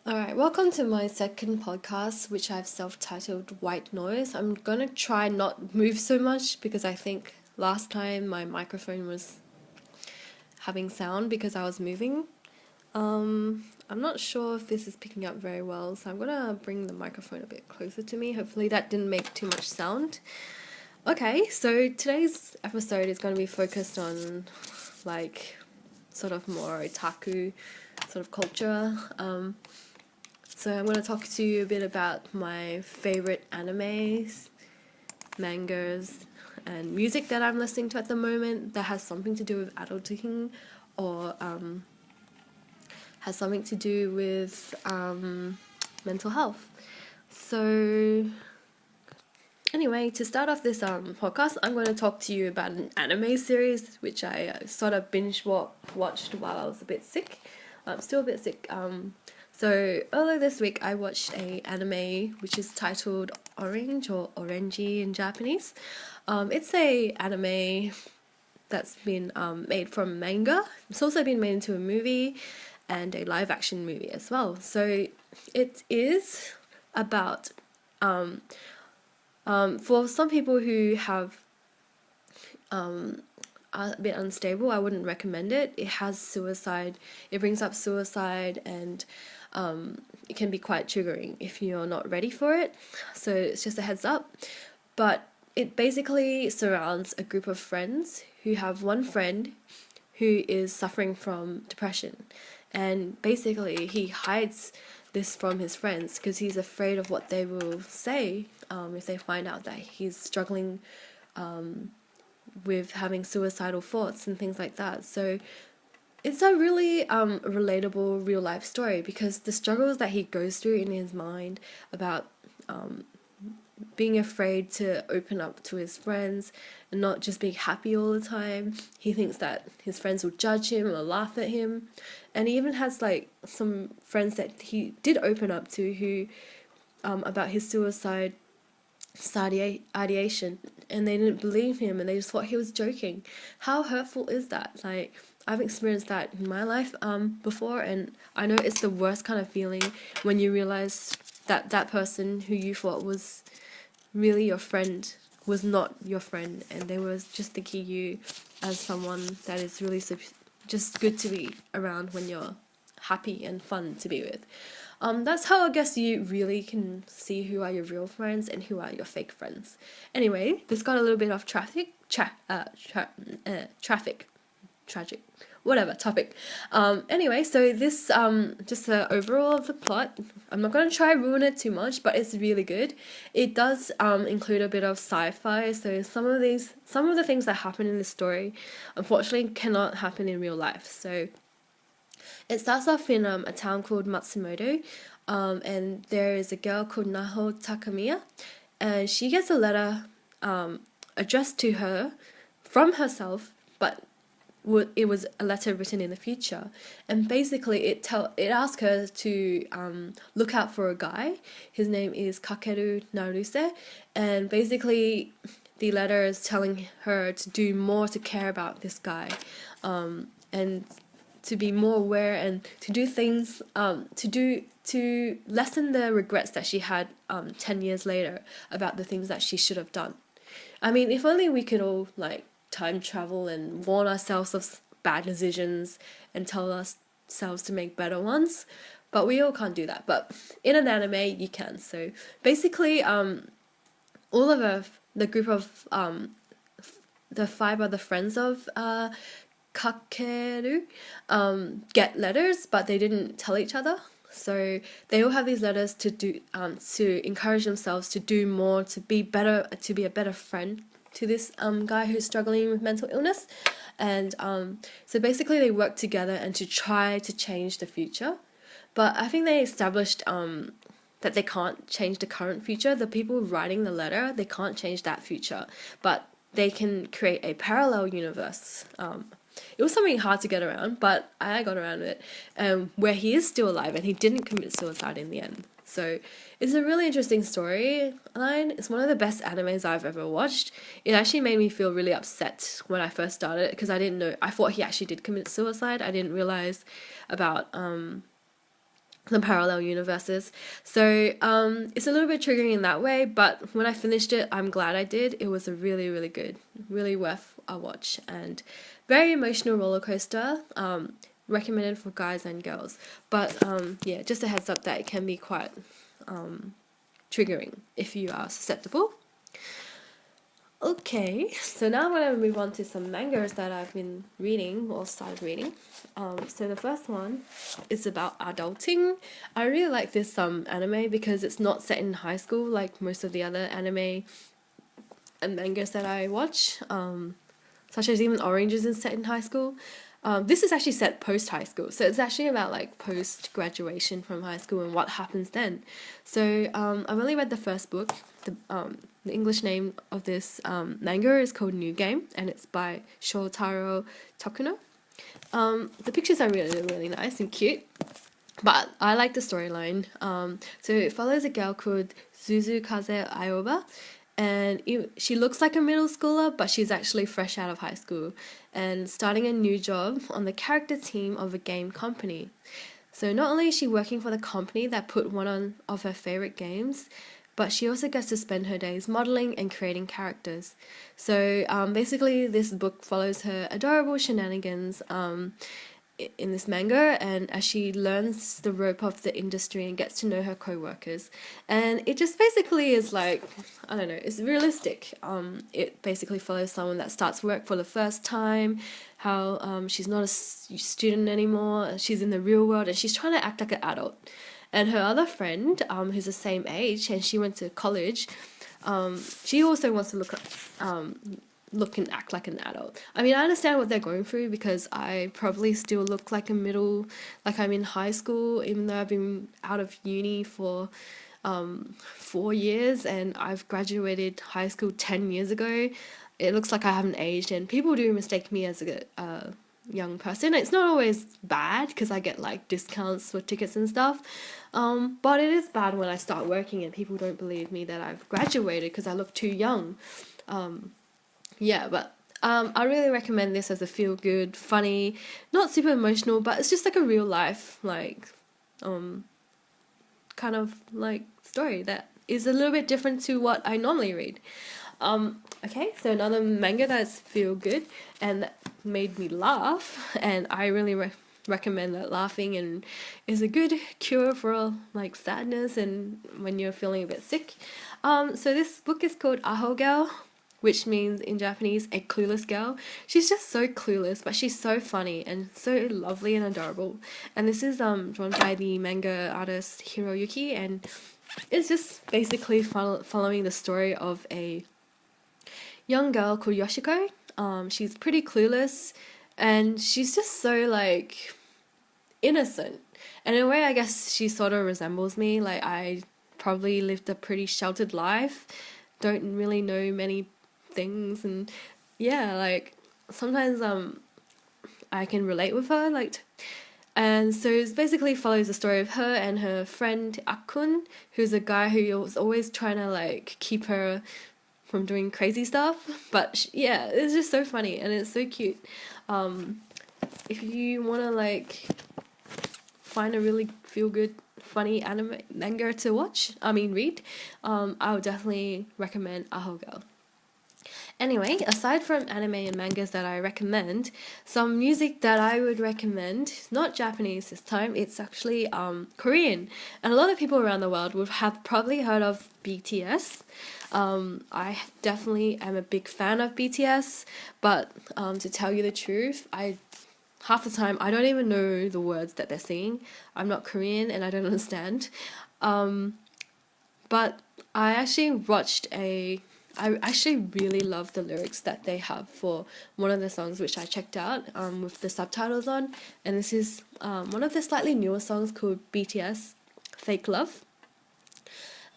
Alright, welcome to my second podcast, which I've self-titled White Noise. I'm gonna try not move so much because I think last time my microphone was having sound because I was moving. I'm not sure if this is picking up very well, so I'm gonna bring the microphone a bit closer to me. Hopefully that didn't make too much sound. Okay, so today's episode is gonna be focused on sort of more otaku sort of culture. So I'm going to talk to you a bit about my favorite animes, mangas, and music that I'm listening to at the moment that has something to do with adulting or has something to do with mental health. So anyway, to start off this podcast, I'm going to talk to you about an anime series which I sort of binge watched while I was a bit sick. I'm still a bit sick. So earlier this week I watched a anime which is titled Orange or Orangy in Japanese. It's a anime that's been made from manga. It's also been made into a movie and a live action movie as well. So it is about for some people who have a bit unstable, I wouldn't recommend it. It has suicide. It brings up suicide and it can be quite triggering if you're not ready for it. So it's just a heads up. But it basically surrounds a group of friends who have one friend who is suffering from depression. And basically he hides this from his friends because he's afraid of what they will say if they find out that he's struggling with having suicidal thoughts and things like that. So it's a really relatable real life story because the struggles that he goes through in his mind about being afraid to open up to his friends and not just being happy all the time. He thinks that his friends will judge him or laugh at him. And he even has some friends that he did open up to who about his suicide ideation, and they didn't believe him and they just thought he was joking. How hurtful is that? I've experienced that in my life before, and I know it's the worst kind of feeling when you realize that that person who you thought was really your friend was not your friend, and they were just thinking you as someone that is really just good to be around when you're happy and fun to be with. That's how I guess you really can see who are your real friends and who are your fake friends. Anyway, this got a little bit off traffic, tragic, whatever topic. Anyway, so this just the overall of the plot. I'm not gonna try ruin it too much, but it's really good. It does include a bit of sci-fi. So some of the things that happen in the story, unfortunately, cannot happen in real life. So it starts off in a town called Matsumoto, and there is a girl called Naho Takamiya, and she gets a letter addressed to her from herself, but it was a letter written in the future, and basically it asks her to look out for a guy. His name is Kakeru Naruse, and basically the letter is telling her to do more, to care about this guy, and to be more aware and to do things to lessen the regrets that she had 10 years later about the things that she should have done. I mean, if only we could all time travel and warn ourselves of bad decisions and tell ourselves to make better ones, but we all can't do that. But in an anime you can. So basically all of the group of the 5 other friends of Kakeru get letters, but they didn't tell each other. So they all have these letters to encourage themselves to do more, to be better, to be a better friend to this guy who's struggling with mental illness. And so basically they work together and to try to change the future. But I think they established that they can't change the current future. The people writing the letter, they can't change that future, but they can create a parallel universe. It was something hard to get around, but I got around it, where he is still alive and he didn't commit suicide in the end. So it's a really interesting storyline. It's one of the best animes I've ever watched. It actually made me feel really upset when I first started because I didn't know. I thought he actually did commit suicide. I didn't realize about the parallel universes. So it's a little bit triggering in that way, but when I finished it, I'm glad I did. It was a really, really good, really worth a watch, and very emotional roller coaster. Recommended for guys and girls. But yeah, just a heads up that it can be quite triggering if you are susceptible. Okay, so now I'm going to move on to some mangas that I've been reading or started reading. So the first one is about adulting. I really like this anime because it's not set in high school like most of the other anime and mangas that I watch, such as even Orange isn't set in high school. This is actually set post high school, so it's actually about like post graduation from high school and what happens then. So I've only read the first book. The English name of this manga is called New Game, and it's by Shotaro Tokuno. The pictures are really, really nice and cute, but I like the storyline. So it follows a girl called Suzukaze Aoba, and she looks like a middle schooler, but she's actually fresh out of high school and starting a new job on the character team of a game company. So not only is she working for the company that put one of her favorite games, but she also gets to spend her days modeling and creating characters. So basically this book follows her adorable shenanigans in this manga, and as she learns the rope of the industry and gets to know her co-workers, and it just basically is like, I don't know, it's realistic. It basically follows someone that starts work for the first time, how she's not a student anymore, she's in the real world and she's trying to act like an adult, and her other friend who's the same age and she went to college, she also wants to look and act like an adult. I mean, I understand what they're going through because I probably still look like like I'm in high school, even though I've been out of uni for 4 years and I've graduated high school 10 years ago. It looks like I haven't aged, and people do mistake me as a young person. It's not always bad because I get like discounts for tickets and stuff, but it is bad when I start working and people don't believe me that I've graduated because I look too young. Yeah, but I really recommend this as a feel-good, funny, not super emotional, but it's just like a real life, like, kind of like story that is a little bit different to what I normally read. Okay, so another manga that's feel-good and that made me laugh, and I really recommend that laughing and is a good cure for like sadness and when you're feeling a bit sick. So this book is called Aho Girl, which means in Japanese, a clueless girl. She's just so clueless, but she's so funny and so lovely and adorable. And this is drawn by the manga artist Hiroyuki, and it's just basically following the story of a young girl called Yoshiko. She's pretty clueless, and she's just so like innocent. And in a way, I guess she sort of resembles me. Like, I probably lived a pretty sheltered life, don't really know many things, and yeah, like sometimes I can relate with her, like, and so it basically follows the story of her and her friend Akun, who's a guy who was always trying to like keep her from doing crazy stuff, but yeah, it's just so funny and it's so cute. If you want to like find a really feel good funny anime manga to read, I would definitely recommend Aho Girl. Anyway, aside from anime and mangas that I recommend, some music that I would recommend, not Japanese this time, it's actually Korean. And a lot of people around the world would have probably heard of BTS. I definitely am a big fan of BTS, but to tell you the truth, half the time I don't even know the words that they're singing. I'm not Korean and I don't understand. But I actually really love the lyrics that they have for one of the songs, which I checked out with the subtitles on. And this is one of the slightly newer songs called BTS Fake Love.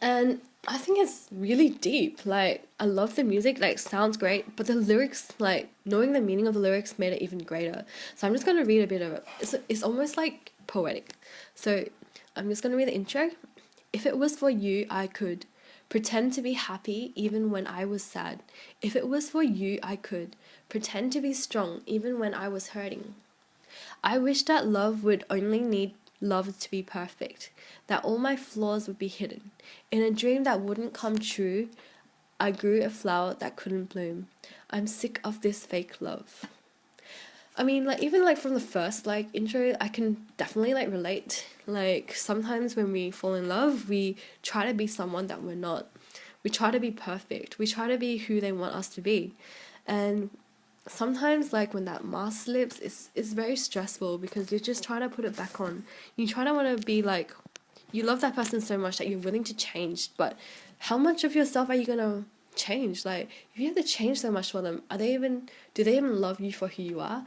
And I think it's really deep. Like, I love the music, like, sounds great, but the lyrics, like, knowing the meaning of the lyrics made it even greater. So I'm just going to read a bit of it. It's almost like poetic. So I'm just going to read the intro. If it was for you, I could pretend to be happy even when I was sad. If it was for you, I could pretend to be strong even when I was hurting. I wish that love would only need love to be perfect, that all my flaws would be hidden. In a dream that wouldn't come true, I grew a flower that couldn't bloom. I'm sick of this fake love. I mean, like, even like from the first like intro, I can definitely like relate. Like, sometimes when we fall in love, we try to be someone that we're not. We try to be perfect. We try to be who they want us to be. And sometimes, like, when that mask slips, it's very stressful because you're just trying to put it back on. You try to want to be like, you love that person so much that you're willing to change, but how much of yourself are you gonna change? Like, if you have to change so much for them, do they even love you for who you are?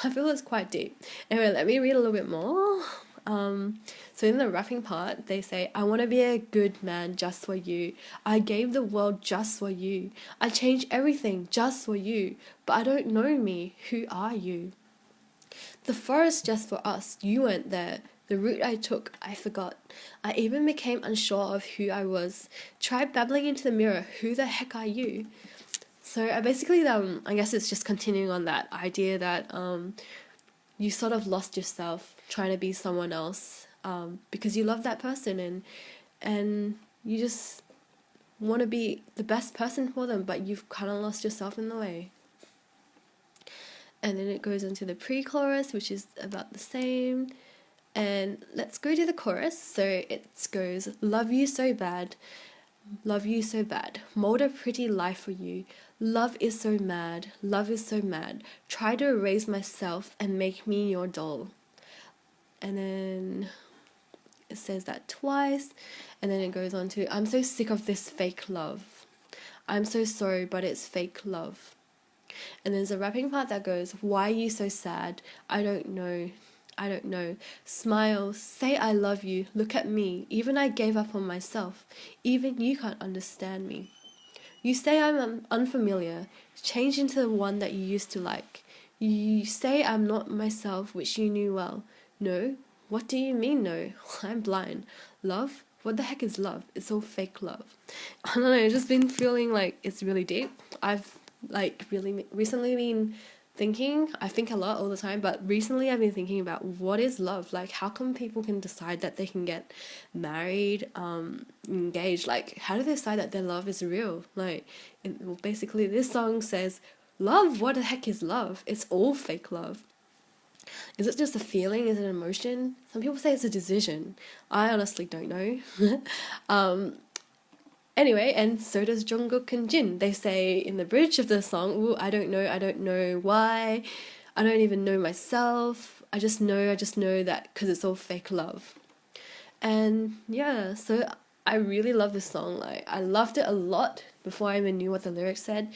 I feel it's quite deep. Anyway, let me read a little bit more. So in the rapping part, they say, I want to be a good man just for you. I gave the world just for you. I changed everything just for you. But I don't know me. Who are you? The forest just for us. You weren't there. The route I took, I forgot. I even became unsure of who I was. Tried babbling into the mirror. Who the heck are you? So I basically, I guess it's just continuing on that idea that you sort of lost yourself trying to be someone else because you love that person and you just want to be the best person for them, but you've kind of lost yourself in the way. And then it goes into the pre-chorus, which is about the same. And let's go to the chorus. So it goes, love you so bad, mold a pretty life for you. Love is so mad, try to erase myself and make me your doll. And then it says that twice, and then it goes on to, I'm so sick of this fake love. I'm so sorry, but it's fake love. And there's a rapping part that goes, why are you so sad? I don't know. Smile, say I love you, look at me. Even I gave up on myself. Even you can't understand me. You say I'm unfamiliar, change into the one that you used to like. You say I'm not myself, which you knew well. No? What do you mean no? I'm blind. Love? What the heck is love? It's all fake love. I don't know, I've just been feeling like it's really deep. I've like really recently been thinking, I think a lot all the time, but recently I've been thinking about what is love? Like, how come people can decide that they can get married, engaged? Like, how do they decide that their love is real? Like, basically this song says, love, what the heck is love? It's all fake love. Is it just a feeling? Is it an emotion? Some people say it's a decision. I honestly don't know. Anyway, and so does Jungkook and Jin. They say in the bridge of the song, ooh, I don't know why, I don't even know myself, I just know that because it's all fake love. And yeah, so I really love this song. Like, I loved it a lot before I even knew what the lyrics said.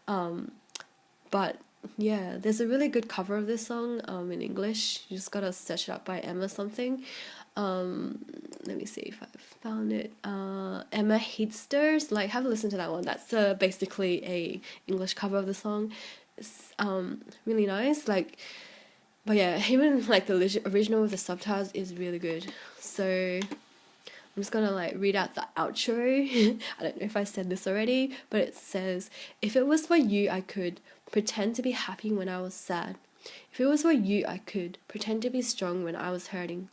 But yeah, there's a really good cover of this song in English. You just gotta search it up by Emma something. Let me see if I found it. Emma Heatsters, like, have a listen to that one. That's basically a English cover of the song. It's really nice. Like, but yeah, even like the original with the subtitles is really good. So I'm just gonna like read out the outro. I don't know if I said this already, but it says, if it was for you, I could pretend to be happy when I was sad. If it was for you, I could pretend to be strong when I was hurting.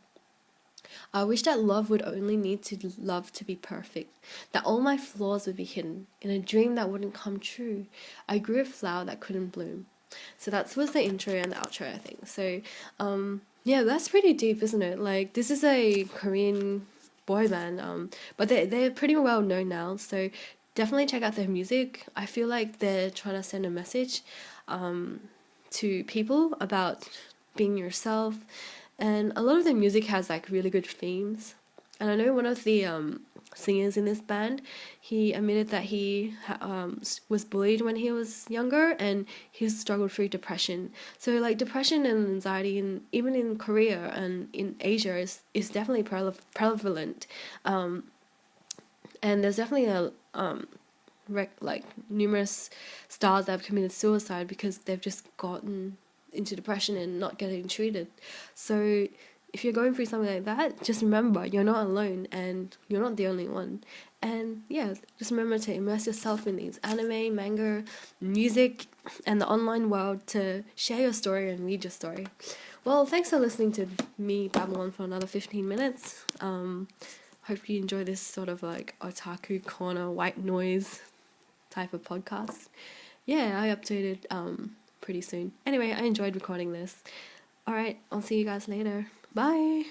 I wish that love would only need to love to be perfect, that all my flaws would be hidden. In a dream that wouldn't come true, I grew a flower that couldn't bloom. So that was the intro and the outro, I think. So, yeah, that's pretty deep, isn't it? Like, this is a Korean boy band, but they're pretty well known now, so definitely check out their music. I feel like they're trying to send a message to people about being yourself, and a lot of their music has like really good themes. And I know one of the singers in this band, he admitted that he was bullied when he was younger, and he struggled through depression. So like depression and anxiety, even in Korea and in Asia, is definitely prevalent. And there's definitely like numerous stars that have committed suicide because they've just gotten into depression and not getting treated. So if you're going through something like that, just remember you're not alone and you're not the only one. And yeah, just remember to immerse yourself in these anime, manga, music, and the online world to share your story and read your story. Well, thanks for listening to me babble on for another 15 minutes. Hope you enjoy this sort of like otaku corner white noise type of podcast. Yeah, I updated pretty soon. Anyway, I enjoyed recording this. Alright, I'll see you guys later. Bye!